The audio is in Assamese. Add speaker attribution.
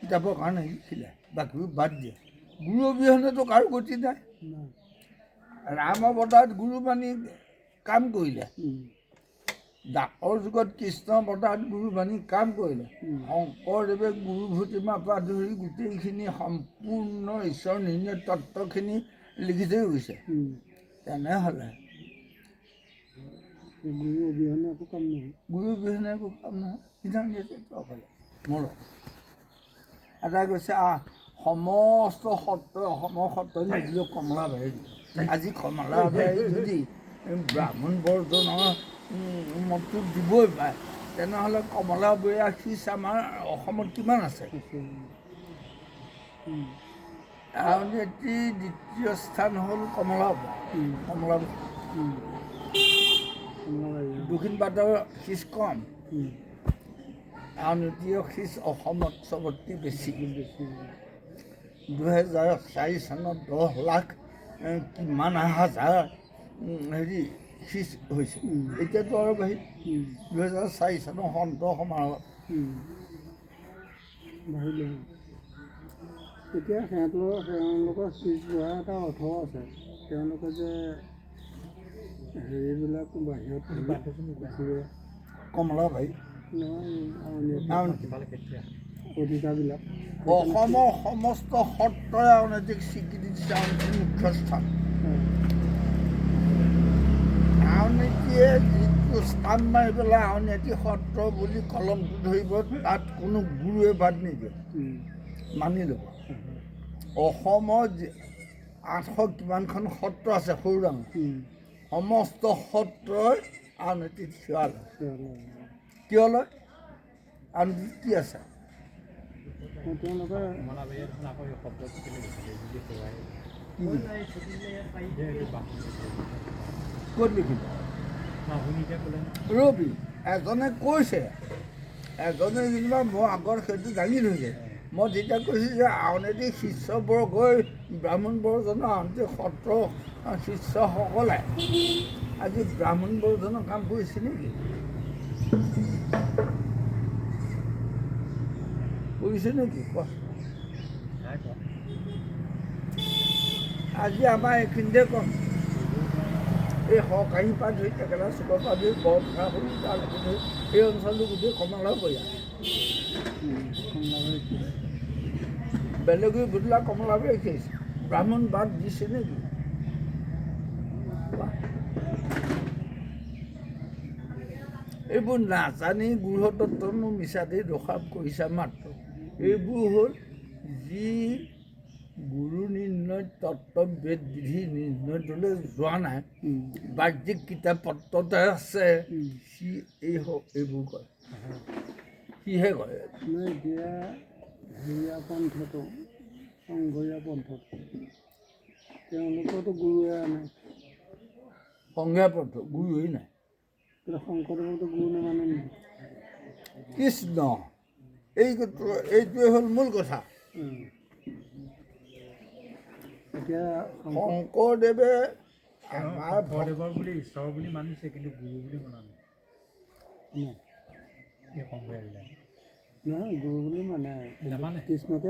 Speaker 1: কিতাপৰ কাৰণে লিখিলে, বাকীবোৰ বাদ দিয়ে। গুৰু অবিহনেতো কাৰো গতি নাই। ৰাম অৱতাৰত গুৰু মানি কাম কৰিলে, দাপৰ যুগত কৃষ্ণ অৱতাৰত গুৰু মানি কাম কৰিলে, শংকৰদেৱে গুৰু ভতিমাৰ পৰা ধৰি গোটেইখিনি সম্পূৰ্ণ ঈশ্বৰ নিৰ্ণয় তত্ত্বখিনি লিখি থৈ গৈছে। তেনেহ'লে গুৰু অবিহনে একো কাম নহয়। সিদ্ধান্ত মোৰ এটা কৈছে সমস্ত সত্ৰ অসমৰ সত্ৰই নিদিলেও কমলাবাৰী। আজি কমলাবাৰী যদি ব্ৰাহ্মণ বৰ্জনৰ মতটো দিবই পাৰে, তেনেহ'লে কমলাবৰীয়া শিষ আমাৰ অসমত কিমান আছে? আউনীআটী দ্বিতীয় স্থান হ'ল কমলাবাৰী। দক্ষিণপাটৰ শিষ কম, আউনীআটীৰ শিষ অসমত চবতকৈ বেছি। 2004 চনত 10 লাখ কিমান হাজাৰ শিষ হৈছে। এতিয়াতো আৰু বাহিৰ 2004 চনৰ সন্ত সমাৰোহ
Speaker 2: এতিয়া তেওঁলোকৰ শিষ বঢ়া এটা অৰ্থ আছে। তেওঁলোকে যে হেৰিবিলাক বাহিৰত
Speaker 1: কমলাবাৰী
Speaker 2: অধিকাৰবিলাক
Speaker 1: অসমৰ সমস্ত সত্ৰই আউনীআটীক স্বীকৃতি দিছে। আউনীআটীৰ মুখ্য স্থান। আউনীআটীয়ে যিটো স্থান মাৰি পেলাই আউনীআটী সত্ৰ বুলি কলমটো ধৰিব, তাত কোনো গুৰুৱে বাদ নিদিয়ে, মানি ল'ব। অসমৰ 800 কিমানখন সত্ৰ আছে, সৰু ডাঙৰ সমস্ত সত্ৰই আউনীআটীত সেৱা লয়। কিয় লয়? আউনীআটীত কি আছে? ক'ত লিখিব? ৰবি এজনে কৈছে, এজনে যেনিবা মই আগত সেইটো দাঙি ধৰিছে। মই যেতিয়া কৈছোঁ যে আউনীআটী শিষ্যবৰ্গই ব্ৰাহ্মণ বৰ্জনৰ আউনীআটী সত্ৰ শিষ্যসকলে আজি ব্ৰাহ্মণ বৰ্জনৰ কাম কৰিছে নেকি? কৰিছে নেকি? আজি আমাৰ এইখিনিতে কম, এই সৰকাৰী পৰা ধৰি টেকেলা চুকৰ পৰা ধৰি বৰপথাৰ সৰু তালৈকে ধৰি এই অঞ্চলটো গোটেই কমলাবৰীয়া। বেলেগেও গধূলা কমলাবৰী খেলিছে, ব্ৰাহ্মণ বাদ দিছে নেকি? এইবোৰ নাজানি গুৰুতত্ত্বনো মিছাতেই দোষাৰোপ কৰিছা মাত্ৰ। এইবোৰ হ'ল যি গুৰু নিৰ্ণয় তত্ত্ব বেদ বিধি নিৰ্ণয়টোলৈ যোৱা নাই, বাহ্যিক কিতাপ পত্ৰতে আছে, সি এইবোৰ কয়, সিহে কয়।
Speaker 2: এতিয়া হেৰিয়া পন্থটো, সংঘৰীয়া পন্থটো, তেওঁলোকৰতো গুৰুৱে নাই।
Speaker 1: সংঘীয়া পন্থ গুৰুৱেই নাই।
Speaker 2: শংকৰদেৱতো গুৰু নামানে নেকি?
Speaker 1: কৃষ্ণ এইটোৱে হ'ল মূল কথা।
Speaker 2: এতিয়া
Speaker 1: শংকৰদেৱে
Speaker 3: আমাৰ ভদেৱৰ বুলি ঈশ্বৰ বুলি মানিছে, কিন্তু গুৰু বুলি মনা নাই।
Speaker 2: নহয়, গুৰু বুলি মানে কৃষ্ণকে